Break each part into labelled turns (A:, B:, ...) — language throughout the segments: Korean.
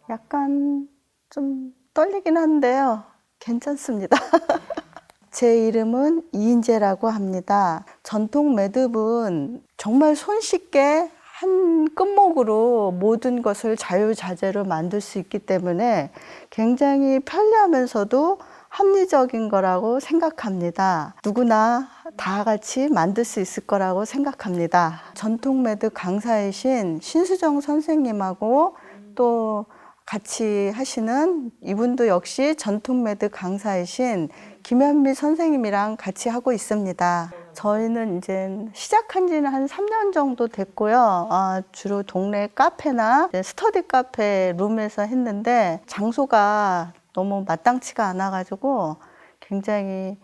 A: 약간 좀 떨리긴 한데요. 괜찮습니다. 제 이름은 이인재라고 합니다. 전통 매듭은 정말 손쉽게 한 끝목으로 모든 것을 자유자재로 만들 수 있기 때문에 굉장히 편리하면서도 합리적인 거라고 생각합니다. 누구나 다 같이 만들 수 있을 거라고 생각합니다. 전통 매듭 강사이신 신수정 선생님하고 또 같이 하시는 이분도 역시 전통 매듭 강사이신 김현미 선생님이랑 같이 하고 있습니다. 저희는 이제 시작한 지는 한 3년 정도 됐고요. 주로 동네 카페나 스터디 카페 룸에서 했는데 장소가 너무 마땅치가 않아가지고 굉장히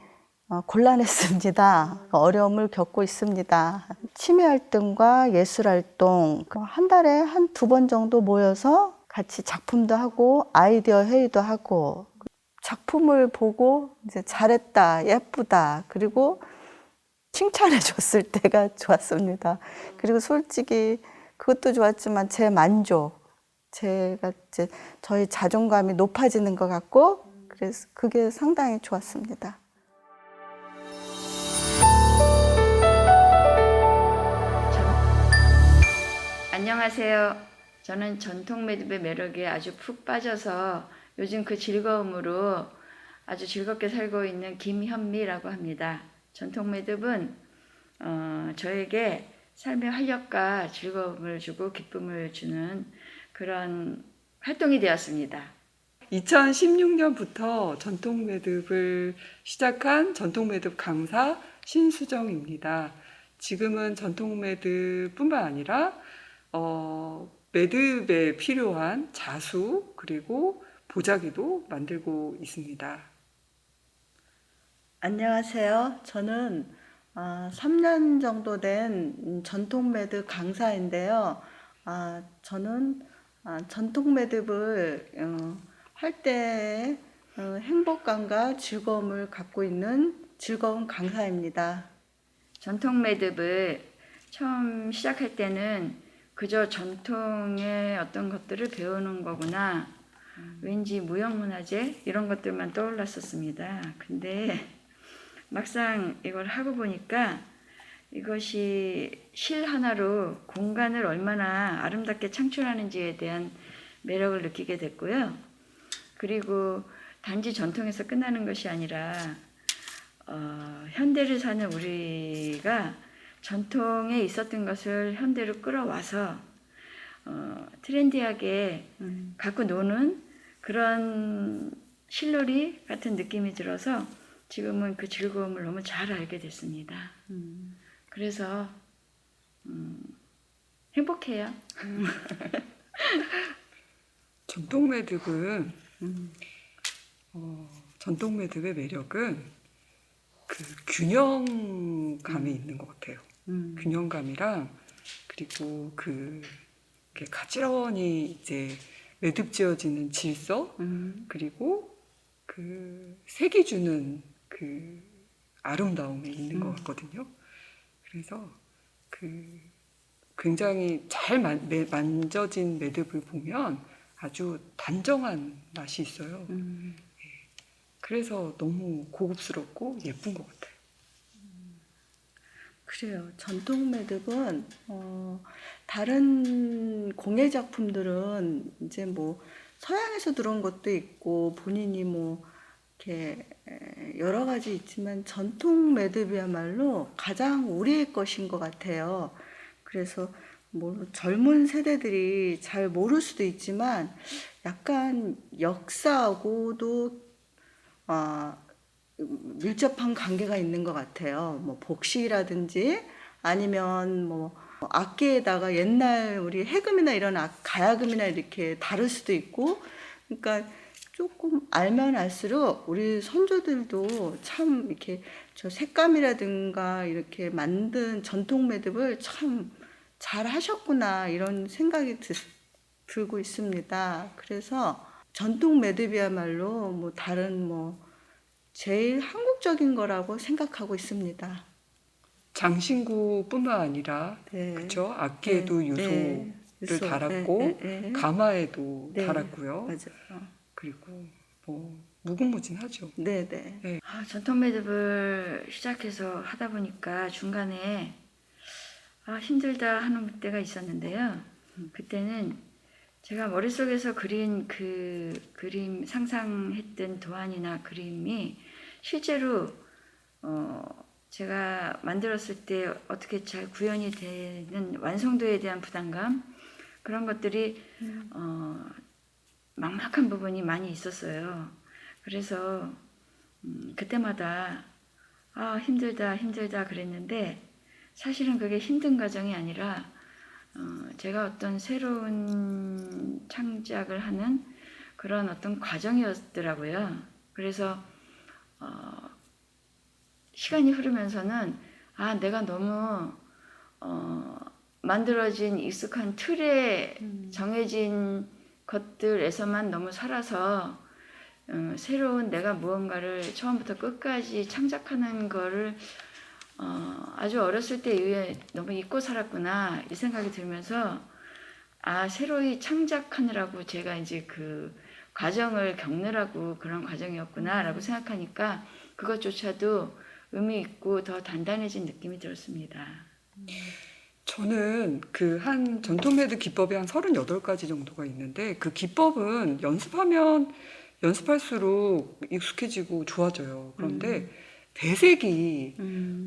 A: 곤란했습니다. 어려움을 겪고 있습니다. 취미활동과 예술활동 한 달에 한 2번 정도 모여서 같이 작품도 하고 아이디어 회의도 하고 작품을 보고 이제 잘했다, 예쁘다, 그리고 칭찬해 줬을 때가 좋았습니다. 그리고 솔직히 그것도 좋았지만 제 만족, 제가 이제 저희 자존감이 높아지는 것 같고 그래서 그게 상당히 좋았습니다.
B: 안녕하세요. 저는 전통 매듭의 매력에 아주 푹 빠져서 요즘 그 즐거움으로 아주 즐겁게 살고 있는 김현미라고 합니다. 전통 매듭은 저에게 삶의 활력과 즐거움을 주고 기쁨을 주는 그런 활동이 되었습니다.
C: 2016년부터 전통 매듭을 시작한 전통 매듭 강사 신수정입니다. 지금은 전통 매듭뿐만 아니라 매듭에 필요한 자수 그리고 보자기도 만들고 있습니다.
A: 안녕하세요. 저는 3년 정도 된 전통 매듭 강사인데요. 저는 전통 매듭을 할 때 행복감과 즐거움을 갖고 있는 즐거운 강사입니다.
B: 전통 매듭을 처음 시작할 때는 그저 전통의 어떤 것들을 배우는 거구나. 왠지 무형문화재 이런 것들만 떠올랐었습니다. 근데 막상 이걸 하고 보니까 이것이 실 하나로 공간을 얼마나 아름답게 창출하는지에 대한 매력을 느끼게 됐고요. 그리고 단지 전통에서 끝나는 것이 아니라 현대를 사는 우리가 전통에 있었던 것을 현대로 끌어와서 트렌디하게 갖고 노는 그런 실놀이 같은 느낌이 들어서 지금은 그 즐거움을 너무 잘 알게 됐습니다. 그래서 행복해요.
C: 전통 매듭은 전통 매듭의 매력은 그 균형감이 있는 것 같아요. 균형감이랑 그리고 이렇게 가지런히 이제 매듭 지어지는 질서 그리고 그 색이 주는 그 아름다움이 있는 것 같거든요. 그래서 굉장히 잘 만져진 매듭을 보면 아주 단정한 맛이 있어요. 그래서 너무 고급스럽고 예쁜 것 같아요.
A: 그래요. 전통 매듭은 다른 공예 작품들은 이제 뭐 서양에서 들어온 것도 있고 본인이 뭐 이렇게 여러 가지 있지만 전통 매듭이야말로 가장 우리의 것인 것 같아요. 그래서 뭐 젊은 세대들이 잘 모를 수도 있지만 약간 역사하고도 밀접한 관계가 있는 것 같아요. 뭐 복식이라든지 아니면 뭐 악기에다가 옛날 우리 해금이나 이런 가야금이나 이렇게 다룰 수도 있고, 그러니까 조금 알면 알수록 우리 선조들도 참 이렇게 저 색감이라든가 이렇게 만든 전통 매듭을 참 잘 하셨구나 이런 생각이 들고 있습니다. 그래서 전통 매듭이야말로 뭐 다른 뭐 제일 한국적인 거라고 생각하고 있습니다.
C: 장신구뿐만 아니라
A: 네.
C: 그쵸? 악기에도
A: 네.
C: 요소
A: 네. 있어.
C: 달았고
A: 예.
C: 가마에도
A: 네.
C: 달았고요.
A: 맞아요.
C: 그리고 뭐 무궁무진하죠.
A: 네네.
C: 네.
B: 전통 매듭을 시작해서 하다 보니까 중간에 힘들다 하는 때가 있었는데요. 그때는 제가 머릿속에서 그린 그 그림 상상했던 도안이나 그림이 실제로 제가 만들었을 때 어떻게 잘 구현이 되는 완성도에 대한 부담감 그런 것들이 막막한 부분이 많이 있었어요. 그래서 그때마다 힘들다 그랬는데 사실은 그게 힘든 과정이 아니라 제가 어떤 새로운 창작을 하는 그런 어떤 과정이었더라고요. 그래서 시간이 흐르면서는 내가 너무 만들어진 익숙한 틀에 정해진 것들에서만 너무 살아서 새로운 내가 무언가를 처음부터 끝까지 창작하는 거를 아주 어렸을 때 이후에 너무 잊고 살았구나 이 생각이 들면서 새로이 창작하느라고 제가 이제 그 과정을 겪느라고 그런 과정이었구나라고 생각하니까 그것조차도 의미 있고 더 단단해진 느낌이 들었습니다.
C: 저는 그 한 전통 매듭 기법이 한 38가지 정도가 있는데 그 기법은 연습하면 연습할수록 익숙해지고 좋아져요. 그런데 배색이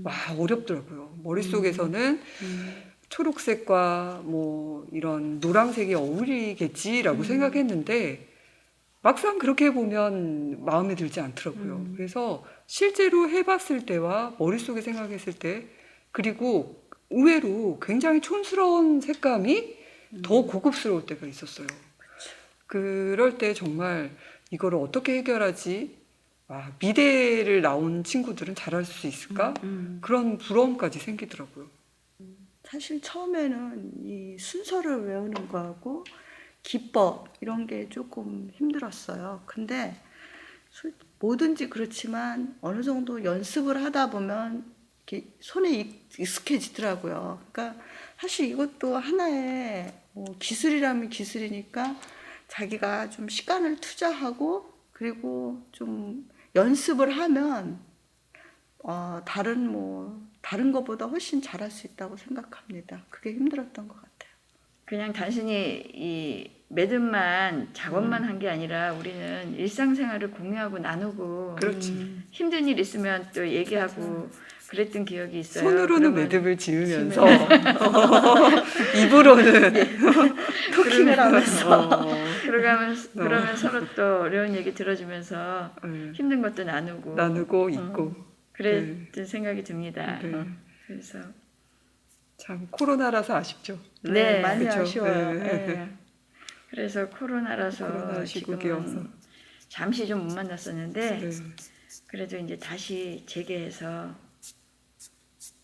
C: 와 어렵더라고요. 머릿속에서는 초록색과 뭐 이런 노란색이 어울리겠지라고 생각했는데 막상 그렇게 해보면 마음에 들지 않더라고요. 그래서 실제로 해봤을 때와 머릿속에 생각했을 때 그리고 의외로 굉장히 촌스러운 색감이 더 고급스러울 때가 있었어요. 그럴 때 정말 이거를 어떻게 해결하지? 미대를 나온 친구들은 잘할 수 있을까? 그런 부러움까지 생기더라고요.
A: 사실 처음에는 이 순서를 외우는 거하고 기법 이런 게 조금 힘들었어요. 근데 뭐든지 그렇지만 어느 정도 연습을 하다 보면 이렇게 손에 익숙해지더라고요. 그러니까 사실 이것도 하나의 기술이라면 기술이니까 자기가 좀 시간을 투자하고 그리고 좀 연습을 하면 다른 것보다 훨씬 잘할 수 있다고 생각합니다. 그게 힘들었던 것 같아요.
B: 그냥 단순히 이 매듭만 작업만 한 게 아니라 우리는 일상생활을 공유하고 나누고
C: 그렇죠.
B: 힘든 일 있으면 또 얘기하고 그랬던 기억이 있어요.
C: 손으로는
B: 그러면
C: 매듭을 지으면서 입으로는
A: 토킹을 하면서
B: 그러면 서로 또 어려운 얘기 들어주면서 힘든 것도
C: 나누고 있고
B: 그랬던 생각이 듭니다.
C: 네.
B: 그래서
C: 참 코로나라서 아쉽죠.
A: 네, 많이
C: 그쵸?
A: 아쉬워요.
C: 네.
B: 네. 그래서 코로나라서
C: 코로나 시국이어서.
B: 지금은 잠시 좀 못 만났었는데
C: 네.
B: 그래도 이제 다시 재개해서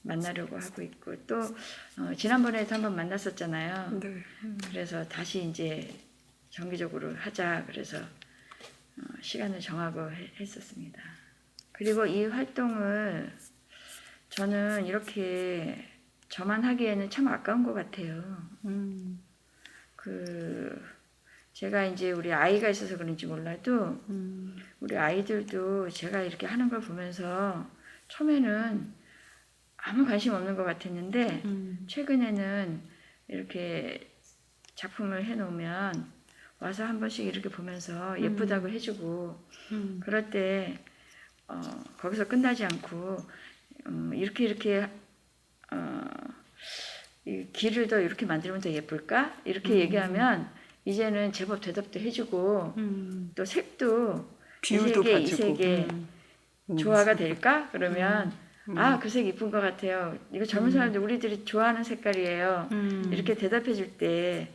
B: 만나려고 하고 있고 또 지난번에도 한번 만났었잖아요.
C: 네.
B: 그래서 다시 이제 정기적으로 하자 그래서 시간을 정하고 했었습니다. 그리고 이 활동을 저는 이렇게 저만 하기에는 참 아까운 것 같아요. 제가 이제 우리 아이가 있어서 그런지 몰라도 우리 아이들도 제가 이렇게 하는 걸 보면서 처음에는 아무 관심 없는 것 같았는데 최근에는 이렇게 작품을 해놓으면 와서 한 번씩 이렇게 보면서 예쁘다고 해주고 그럴 때 거기서 끝나지 않고 이렇게 이 길을 더 이렇게 만들면 더 예쁠까? 이렇게 얘기하면 이제는 제법 대답도 해주고 또 색도
C: 비율도
B: 이
C: 봐주고.
B: 색에 조화가 될까? 그러면 그 색 이쁜 것 같아요. 이거 젊은 사람들 우리들이 좋아하는 색깔이에요. 이렇게 대답해 줄 때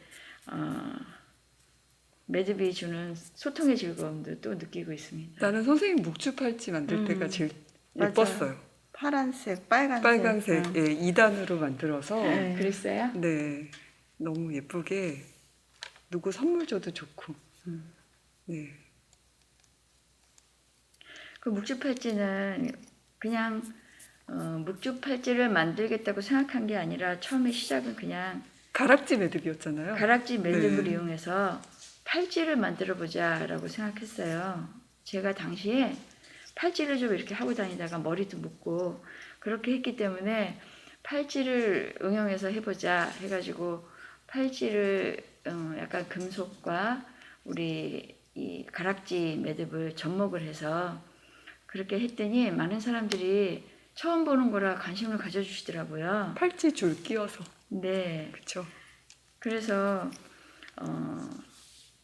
B: 매듭이 주는 소통의 즐거움도 또 느끼고 있습니다.
C: 나는 선생님 묵주 팔찌 만들 때가 제일
A: 맞아요.
C: 예뻤어요.
A: 파란색, 빨간색.
C: 빨간색 2단으로 만들어서
A: 네.
B: 그랬어요?
C: 네, 너무 예쁘게 누구 선물 줘도 좋고. 네.
B: 그 묵주 팔찌는 그냥 묵주 팔찌를 만들겠다고 생각한 게 아니라 처음에 시작은 그냥
C: 가락지 매듭이었잖아요.
B: 가락지 매듭을
C: 네.
B: 이용해서 팔찌를 만들어 보자라고 생각했어요. 제가 당시에 팔찌를 좀 이렇게 하고 다니다가 머리도 묶고 그렇게 했기 때문에 팔찌를 응용해서 해보자 해가지고 팔찌를 약간 금속과 우리 이 가락지 매듭을 접목을 해서 그렇게 했더니 많은 사람들이 처음 보는 거라 관심을 가져주시더라고요.
C: 팔찌 줄 끼워서.
B: 네.
C: 그렇죠.
B: 그래서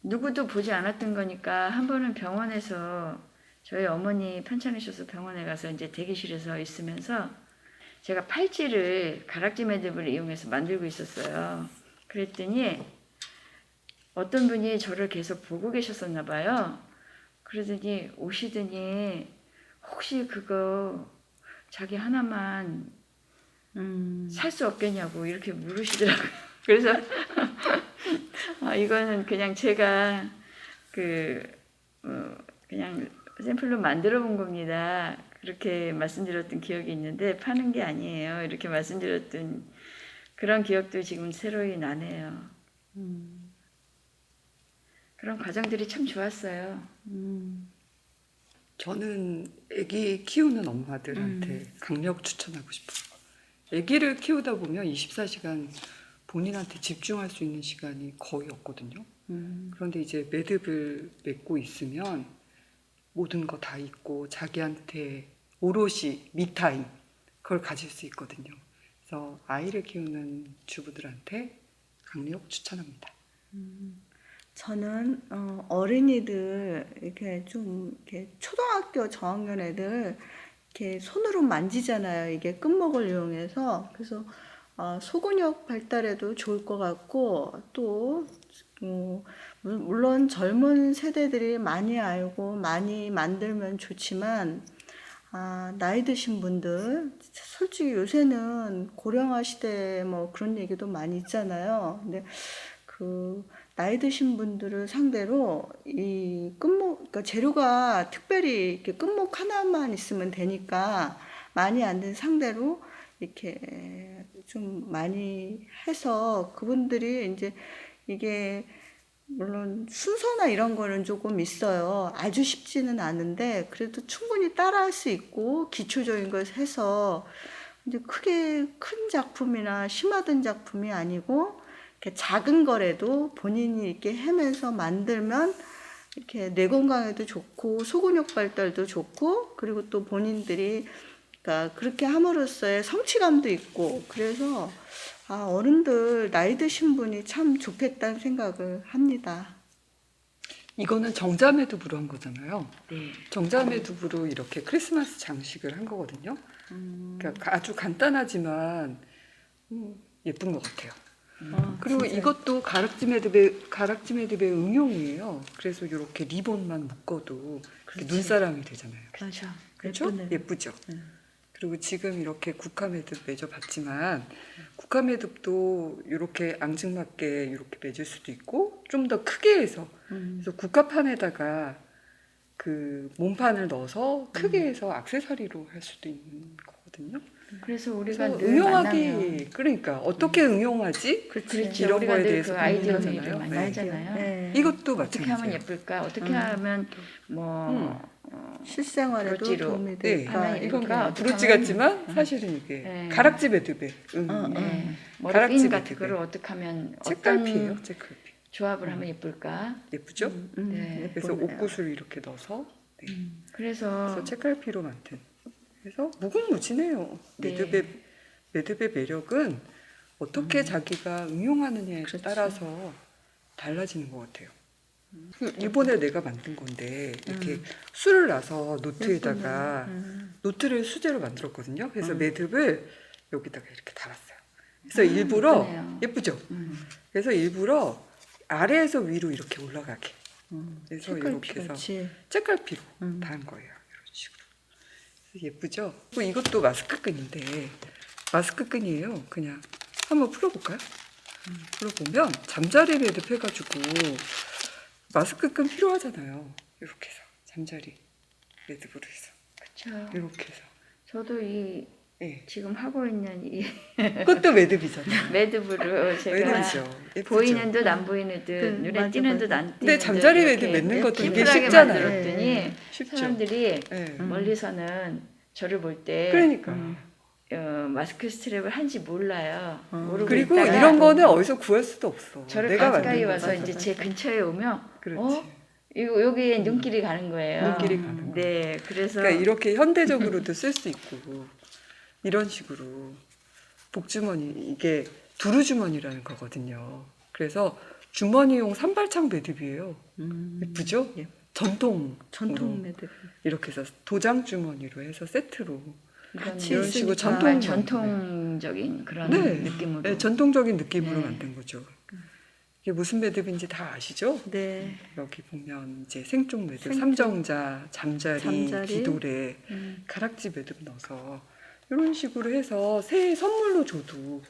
B: 누구도 보지 않았던 거니까 한 번은 병원에서 저희 어머니 편찮으셔서 병원에 가서 이제 대기실에서 있으면서 제가 팔찌를 가락지 매듭을 이용해서 만들고 있었어요. 그랬더니 어떤 분이 저를 계속 보고 계셨었나 봐요. 그러더니 오시더니 혹시 그거 자기 하나만 살 수 없겠냐고 이렇게 물으시더라고요. 그래서 이거는 그냥 제가 그냥 샘플로 만들어 본 겁니다. 그렇게 말씀드렸던 기억이 있는데 파는 게 아니에요. 이렇게 말씀드렸던 그런 기억도 지금 새로이 나네요. 그런 과정들이 참 좋았어요.
C: 저는 아기 키우는 엄마들한테 강력 추천하고 싶어요. 아기를 키우다 보면 24시간 본인한테 집중할 수 있는 시간이 거의 없거든요. 그런데 이제 매듭을 맺고 있으면 모든 거 다 있고 자기한테 오롯이 미타임 그걸 가질 수 있거든요. 그래서 아이를 키우는 주부들한테 강력 추천합니다.
A: 저는 어린이들 이렇게 좀 이렇게 초등학교 저학년 애들 이렇게 손으로 만지잖아요. 이게 끝목을 이용해서 그래서 소근육 발달에도 좋을 것 같고 또 물론 젊은 세대들이 많이 알고 많이 만들면 좋지만 나이 드신 분들 솔직히 요새는 고령화 시대 뭐 그런 얘기도 많이 있잖아요. 근데 그 나이 드신 분들을 상대로 이 끝목, 그러니까 재료가 특별히 이렇게 끝목 하나만 있으면 되니까 많이 안 된 상대로 이렇게 좀 많이 해서 그분들이 이제 이게 물론 순서나 이런 거는 조금 있어요. 아주 쉽지는 않은데 그래도 충분히 따라할 수 있고 기초적인 걸 해서 이제 크게 큰 작품이나 심화된 작품이 아니고 이렇게 작은 거라도 본인이 이렇게 하면서 만들면 이렇게 뇌 건강에도 좋고 소근육 발달도 좋고 그리고 또 본인들이 그러니까 그렇게 함으로써의 성취감도 있고 그래서 어른들 나이 드신 분이 참 좋겠다는 생각을 합니다.
C: 이거는 정자매듭으로 한 거잖아요.
B: 네.
C: 정자매듭으로 이렇게 크리스마스 장식을 한 거거든요. 그러니까 아주 간단하지만 예쁜 것 같아요. 그리고
A: 진짜.
C: 이것도 가락지 매듭의 응용이에요. 그래서 이렇게 리본만 묶어도 이렇게 눈사람이 되잖아요.
A: 맞아.
C: 그렇죠?
A: 예쁘네.
C: 예쁘죠. 그리고 지금 이렇게 국화 매듭 맺어봤지만 국화 매듭도 이렇게 앙증맞게 이렇게 맺을 수도 있고 좀 더 크게 해서 그래서 국화판에다가 그 몸판을 넣어서 크게 해서 액세서리로 할 수도 있는 거거든요.
B: 그래서 우리가
C: 그래서
B: 늘
C: 응용하기
B: 만나면
C: 그러니까 어떻게 응용하지?
A: 그렇지.
C: 이런
B: 우리가
C: 거에
B: 늘
C: 대해서
B: 그 아이디어
C: 고민하잖아요.
B: 회의를 많이
C: 네.
B: 하잖아요.
A: 네.
C: 이것도
B: 어떻게 하면
C: 마찬가지예요.
B: 예쁠까? 어떻게 하면 뭐
A: 실생활에도
B: 브로치로
A: 도움이
C: 네.
A: 될까?
B: 하면
C: 이건
B: 예쁠까?
C: 그냥
B: 어떻게
C: 브로치
B: 하면-
C: 같지만 사실은 이게
B: 네.
C: 가락지 매듭에
B: 네.
C: 가락지
B: 머리핀 같은
C: 매듭에.
B: 거를 어떻게 하면
C: 책갈피예요.
B: 어떤
C: 책갈피.
B: 조합을 하면 예쁠까?
C: 예쁘죠?
B: 네.
C: 그래서
A: 예쁘네요.
C: 옷구슬 이렇게 넣어서 네.
B: 그래서
C: 그래서 책갈피로 만든. 그래서 무궁무진해요.
B: 네.
C: 매듭의 매력은 어떻게 자기가 응용하느냐에
A: 그렇죠.
C: 따라서 달라지는 것 같아요. 이번에 내가 만든 건데 이렇게 술을 놔서 노트에다가 노트를 수제로 만들었거든요. 그래서 매듭을 여기다가 이렇게 달았어요. 그래서 일부러
B: 예쁘네요.
C: 예쁘죠. 그래서 일부러 아래에서 위로 이렇게 올라가게. 그래서 이렇게 해서
A: 책갈피같이.
C: 책갈피로 다 한 거예요. 이런 식으로. 그래서 예쁘죠? 그리고 이것도 마스크끈인데 마스크끈이에요. 그냥 한번 풀어볼까요? 풀어보면 잠자리 매듭 해가지고 마스크끈 필요하잖아요. 이렇게 해서 잠자리 매듭으로 해서
B: 그렇죠.
C: 이렇게 해서
B: 저도 이
C: 예.
B: 지금 하고 있는 이
C: 그것도 매듭이잖아요.
B: 매듭으로 제가
C: 매듭이죠. 예쁘죠?
B: 보이는 듯 안 보이는 듯 눈에
A: 맞아,
B: 띄는
A: 맞아.
B: 듯 안 띄는
C: 근데
B: 듯
C: 잠자리
B: 이렇게
C: 매듭 맺는 것도 되게
B: 심플하게
C: 쉽잖아요.
B: 만들었더니
A: 예,
C: 쉽죠.
B: 사람들이
C: 예.
B: 멀리서는 저를 볼 때
C: 그러니까.
B: 마스크 스트랩을 한지 몰라요. 모르고
C: 그리고
B: 있다가
C: 이런 거는 어디서 구할 수도 없어.
B: 저를
C: 내가
B: 가까이
C: 만든
B: 와서
C: 거지.
B: 이제
A: 맞아,
B: 제
A: 맞아.
B: 근처에 오면
C: 그렇지.
B: 이거 여기에 눈길이 가는 거예요.
C: 눈길이 가는 거.
B: 네, 그래서
C: 그러니까 이렇게 현대적으로도 쓸 수 있고 이런 식으로 복주머니 이게 두루주머니라는 거거든요. 그래서 주머니용 산발창 매듭이에요. 예쁘죠?
A: 예.
C: 전통
A: 전통 매듭.
C: 이렇게 해서 도장 주머니로 해서 세트로
A: 같이
C: 이런 식으로
A: 있으니까
C: 전통
B: 전통적인 그런
C: 네.
B: 느낌으로
C: 네, 전통적인 느낌으로
B: 네.
C: 만든 거죠. 이게 무슨 매듭인지 다 아시죠?
A: 네.
C: 여기 보면 이제 생쪽 매듭,
A: 생쪽.
C: 삼정자, 잠자리,
A: 잠자리.
C: 기도래, 가락지 매듭 넣어서 이런 식으로 해서 새해 선물로 줘도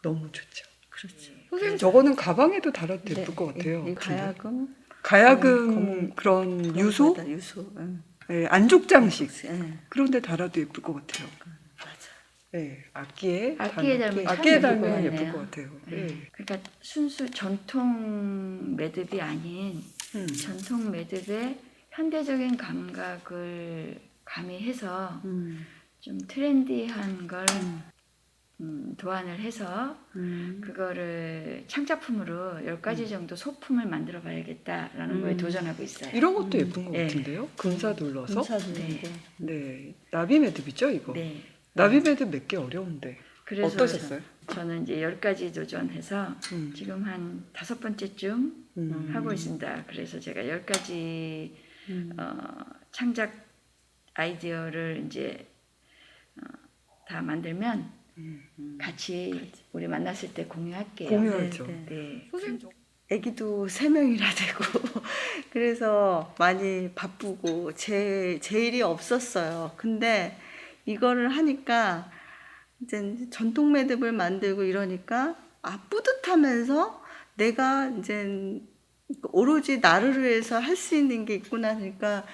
C: 너무 좋죠.
A: 그렇죠.
C: 선생님 저거는 가방에도 달아도
A: 네.
C: 예쁠 것 같아요.
A: 이 가야금,
C: 가야금
A: 검은
C: 그런
A: 그런
C: 유소,
A: 거다, 유소. 응.
C: 네, 안쪽 장식
A: 예.
C: 그런데 달아도 예쁠 것 같아요.
A: 맞아.
C: 네, 악기에
B: 악기에 달면 참
C: 악기에
B: 예쁠
C: 달면
B: 것
C: 예쁠
B: 같네요.
C: 것 같아요. 네.
B: 그러니까 순수 전통 매듭이 아닌 전통 매듭의 현대적인 감각을 가미해서 좀 트렌디한 걸 도안을 해서 그거를 창작품으로 10가지 정도 소품을 만들어 봐야겠다라는 거에 도전하고 있어요.
C: 이런 것도 예쁜 것
B: 네.
C: 같은데요. 금사 눌러서.
A: 군사들인데.
C: 네, 나비 매듭이죠 이거.
B: 네.
C: 나비 매듭 몇 개 어려운데
B: 그래서
C: 어떠셨어요?
B: 저는 이제 10가지 도전해서
C: 음.
B: 지금 한 5번째쯤 하고 있습니다. 그래서 제가 10가지 창작 아이디어를 이제 다 만들면 같이 우리 만났을 때 공유할게요.
C: 공유하죠.
A: 네,
B: 네.
C: 선생님 저-
A: 애기도 3명이나 되고 그래서 많이 바쁘고 제 일이 없었어요. 근데 이거를 하니까 이제 전통 매듭을 만들고 이러니까 뿌듯하면서 내가 이제 오로지 나를 위해서 할 수 있는 게 있구나 하니까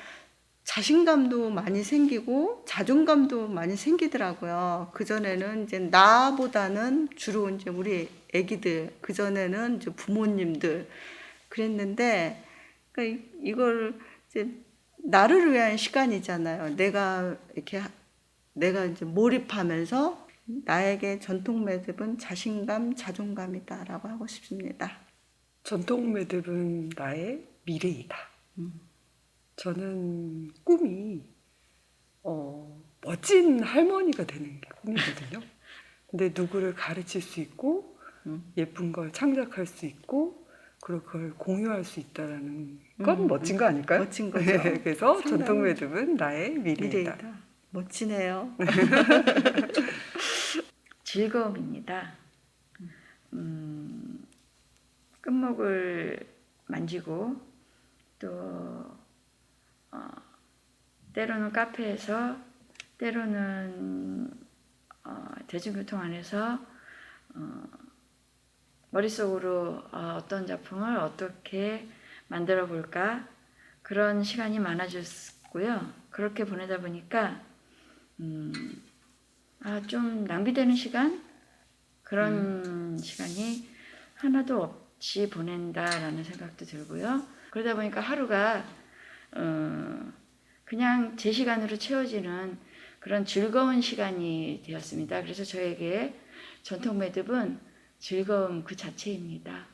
A: 자신감도 많이 생기고 자존감도 많이 생기더라고요. 그전에는 이제 나보다는 주로 이제 우리 애기들, 그전에는 이제 부모님들 그랬는데, 그러니까 이걸 이제 나를 위한 시간이잖아요. 내가 이제 몰입하면서 나에게 전통 매듭은 자신감, 자존감이다라고 하고 싶습니다.
C: 전통 매듭은 나의 미래이다. 저는 꿈이 멋진 할머니가 되는 게 꿈이거든요. 근데 누구를 가르칠 수 있고 예쁜 걸 창작할 수 있고 그걸 공유할 수 있다라는 건 멋진 거 아닐까요?
A: 멋진 거죠.
C: 네, 그래서
A: 상당히
C: 전통 매듭은 나의 미래이다.
A: 미래이다. 멋지네요.
B: 즐거움입니다. 끝목을 만지고 또 때로는 카페에서 때로는 대중교통 안에서 머릿속으로 어떤 작품을 어떻게 만들어 볼까 그런 시간이 많아졌고요. 그렇게 보내다 보니까 좀 낭비되는 시간 그런 시간이 하나도 없이 보낸다라는 생각도 들고요. 그러다 보니까 하루가 그냥 제 시간으로 채워지는 그런 즐거운 시간이 되었습니다. 그래서 저에게 전통 매듭은 즐거움 그 자체입니다.